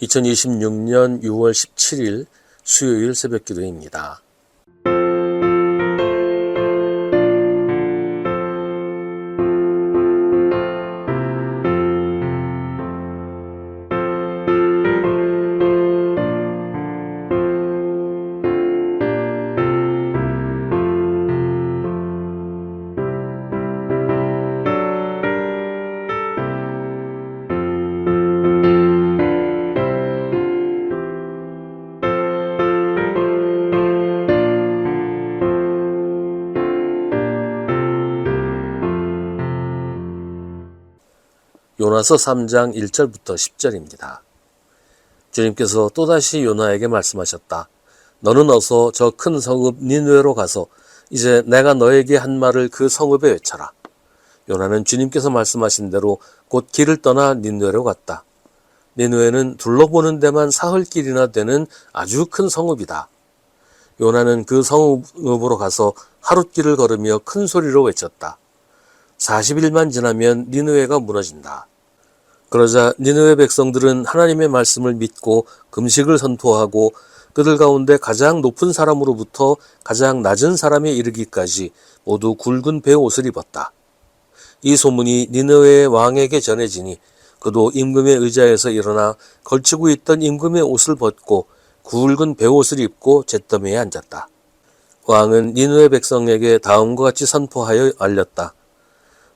2026년 6월 17일 수요일 새벽 기도입니다. 요나서 3장 1절부터 10절입니다. 주님께서 또다시 요나에게 말씀하셨다. 너는 어서 저 큰 성읍 니느웨로 가서 이제 내가 너에게 한 말을 그 성읍에 외쳐라. 요나는 주님께서 말씀하신 대로 곧 길을 떠나 니느웨로 갔다. 니느웨는 둘러보는 데만 사흘길이나 되는 아주 큰 성읍이다. 요나는 그 성읍으로 가서 하룻길을 걸으며 큰 소리로 외쳤다. 40일만 지나면 니느웨가 무너진다. 그러자 니느웨 백성들은 하나님의 말씀을 믿고 금식을 선포하고 그들 가운데 가장 높은 사람으로부터 가장 낮은 사람에 이르기까지 모두 굵은 베옷을 입었다. 이 소문이 니느웨 왕에게 전해지니 그도 임금의 의자에서 일어나 걸치고 있던 임금의 옷을 벗고 굵은 베옷을 입고 잿더미에 앉았다. 왕은 니느웨 백성에게 다음과 같이 선포하여 알렸다.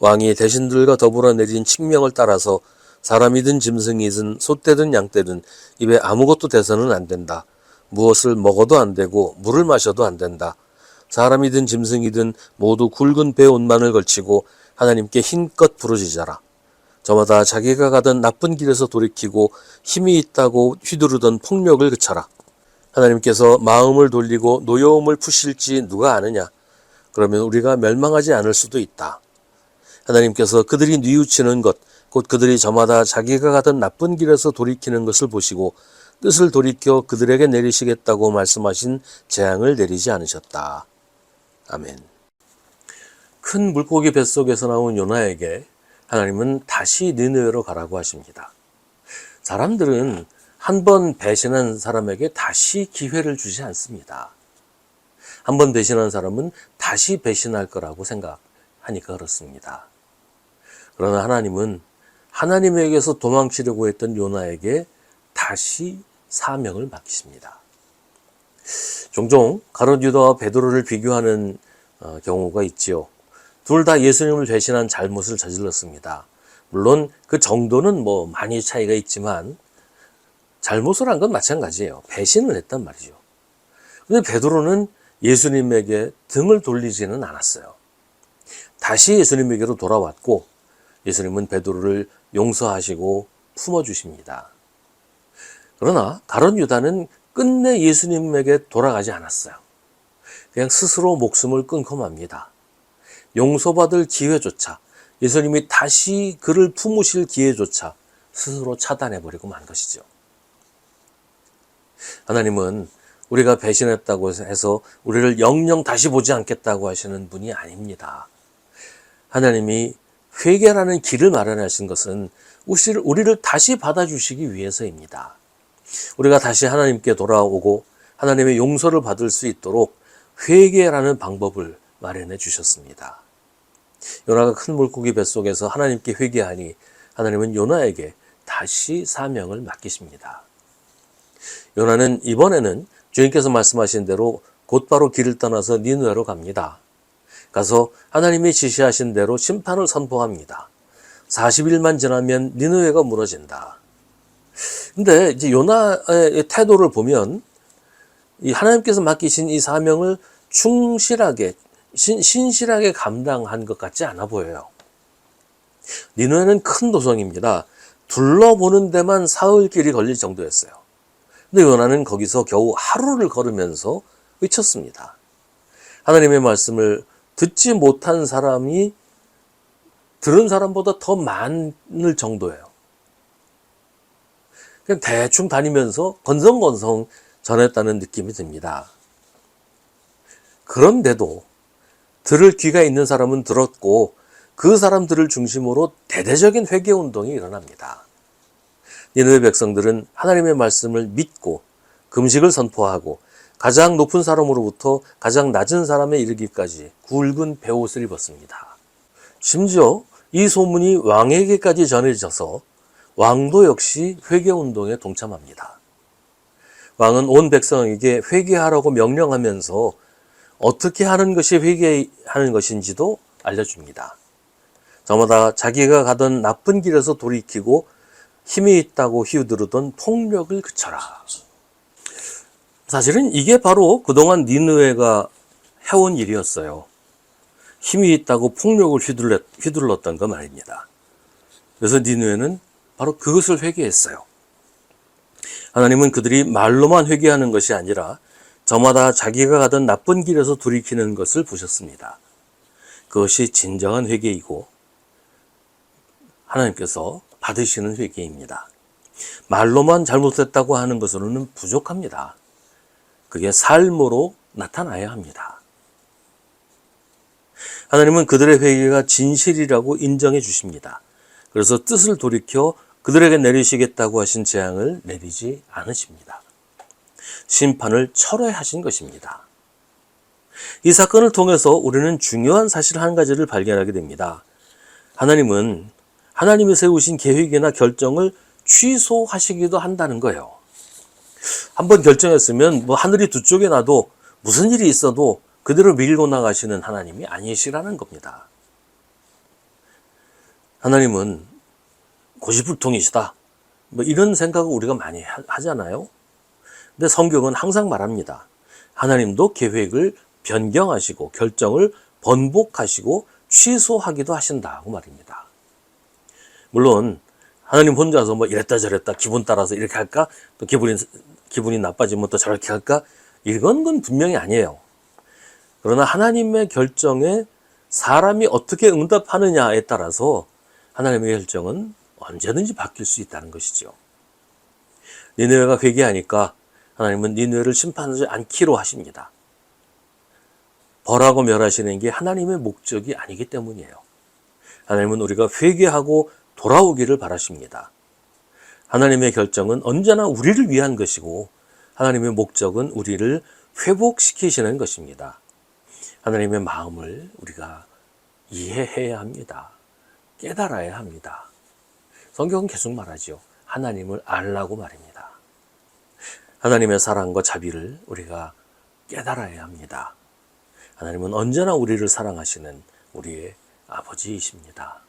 왕이 대신들과 더불어 내린 칙명을 따라서 사람이든 짐승이든 소떼든 양떼든 입에 아무것도 대서는 안 된다. 무엇을 먹어도 안 되고 물을 마셔도 안 된다. 사람이든 짐승이든 모두 굵은 베옷만을 걸치고 하나님께 힘껏 부르짖어라. 저마다 자기가 가던 나쁜 길에서 돌이키고 힘이 있다고 휘두르던 폭력을 그쳐라. 하나님께서 마음을 돌리고 노여움을 푸실지 누가 아느냐. 그러면 우리가 멸망하지 않을 수도 있다. 하나님께서 그들이 뉘우치는 것, 곧 그들이 저마다 자기가 가던 나쁜 길에서 돌이키는 것을 보시고 뜻을 돌이켜 그들에게 내리시겠다고 말씀하신 재앙을 내리지 않으셨다. 아멘. 큰 물고기 뱃속에서 나온 요나에게 하나님은 다시 니느웨로 가라고 하십니다. 사람들은 한 번 배신한 사람에게 다시 기회를 주지 않습니다. 한 번 배신한 사람은 다시 배신할 거라고 생각하니까 그렇습니다. 그러나 하나님은 하나님에게서 도망치려고 했던 요나에게 다시 사명을 맡기십니다. 종종 가룟 유다와 베드로를 비교하는 경우가 있지요. 둘 다 예수님을 배신한 잘못을 저질렀습니다. 물론 그 정도는 많이 차이가 있지만 잘못을 한 건 마찬가지예요. 배신을 했단 말이죠. 그런데 베드로는 예수님에게 등을 돌리지는 않았어요. 다시 예수님에게로 돌아왔고 예수님은 베드로를 용서하시고 품어주십니다. 그러나 가룟 유다는 끝내 예수님에게 돌아가지 않았어요. 그냥 스스로 목숨을 끊고 맙니다. 용서받을 기회조차, 예수님이 다시 그를 품으실 기회조차 스스로 차단해버리고 만 것이죠. 하나님은 우리가 배신했다고 해서 우리를 영영 다시 보지 않겠다고 하시는 분이 아닙니다. 하나님이 회개라는 길을 마련하신 것은 우리를 다시 받아주시기 위해서입니다. 우리가 다시 하나님께 돌아오고 하나님의 용서를 받을 수 있도록 회개라는 방법을 마련해 주셨습니다. 요나가 큰 물고기 뱃속에서 하나님께 회개하니 하나님은 요나에게 다시 사명을 맡기십니다. 요나는 이번에는 주님께서 말씀하신 대로 곧바로 길을 떠나서 니느웨로 갑니다. 가서 하나님이 지시하신 대로 심판을 선포합니다. 40일만 지나면 니느웨가 무너진다. 근데 이제 요나의 태도를 보면 이 하나님께서 맡기신 이 사명을 충실하게, 신실하게 감당한 것 같지 않아 보여요. 니느웨는 큰 도성입니다. 둘러보는 데만 사흘길이 걸릴 정도였어요. 근데 요나는 거기서 겨우 하루를 걸으면서 외쳤습니다. 하나님의 말씀을 듣지 못한 사람이 들은 사람보다 더 많을 정도예요. 그냥 대충 다니면서 건성건성 전했다는 느낌이 듭니다. 그런데도 들을 귀가 있는 사람은 들었고 그 사람들을 중심으로 대대적인 회개운동이 일어납니다. 니느웨 백성들은 하나님의 말씀을 믿고 금식을 선포하고 가장 높은 사람으로부터 가장 낮은 사람에 이르기까지 굵은 베옷을 입었습니다. 심지어 이 소문이 왕에게까지 전해져서 왕도 역시 회개운동에 동참합니다. 왕은 온 백성에게 회개하라고 명령하면서 어떻게 하는 것이 회개하는 것인지도 알려줍니다. 저마다 자기가 가던 나쁜 길에서 돌이키고 힘이 있다고 휘두르던 폭력을 그쳐라. 사실은 이게 바로 그동안 니느웨가 해온 일이었어요. 힘이 있다고 폭력을 휘둘렀던 거 말입니다. 그래서 니느웨는 바로 그것을 회개했어요. 하나님은 그들이 말로만 회개하는 것이 아니라 저마다 자기가 가던 나쁜 길에서 돌이키는 것을 보셨습니다. 그것이 진정한 회개이고 하나님께서 받으시는 회개입니다. 말로만 잘못했다고 하는 것으로는 부족합니다. 그게 삶으로 나타나야 합니다. 하나님은 그들의 회개가 진실이라고 인정해 주십니다. 그래서 뜻을 돌이켜 그들에게 내리시겠다고 하신 재앙을 내리지 않으십니다. 심판을 철회하신 것입니다. 이 사건을 통해서 우리는 중요한 사실 한 가지를 발견하게 됩니다. 하나님은 하나님이 세우신 계획이나 결정을 취소하시기도 한다는 거예요. 한번 결정했으면 하늘이 두 쪽에 나도 무슨 일이 있어도 그대로 밀고 나가시는 하나님이 아니시라는 겁니다. 하나님은 고집불통이시다. 이런 생각을 우리가 많이 하잖아요. 근데 성경은 항상 말합니다. 하나님도 계획을 변경하시고 결정을 번복하시고 취소하기도 하신다고 말입니다. 물론 하나님 혼자서 이랬다 저랬다 기분 따라서 이렇게 할까? 또 기분이 나빠지면 또 저렇게 할까? 이건 건 분명히 아니에요. 그러나 하나님의 결정에 사람이 어떻게 응답하느냐에 따라서 하나님의 결정은 언제든지 바뀔 수 있다는 것이죠. 니느웨가 회개하니까 하나님은 니느웨를 심판하지 않기로 하십니다. 벌하고 멸하시는 게 하나님의 목적이 아니기 때문이에요. 하나님은 우리가 회개하고 돌아오기를 바라십니다. 하나님의 결정은 언제나 우리를 위한 것이고 하나님의 목적은 우리를 회복시키시는 것입니다. 하나님의 마음을 우리가 이해해야 합니다. 깨달아야 합니다. 성경은 계속 말하죠. 하나님을 알라고 말입니다. 하나님의 사랑과 자비를 우리가 깨달아야 합니다. 하나님은 언제나 우리를 사랑하시는 우리의 아버지이십니다.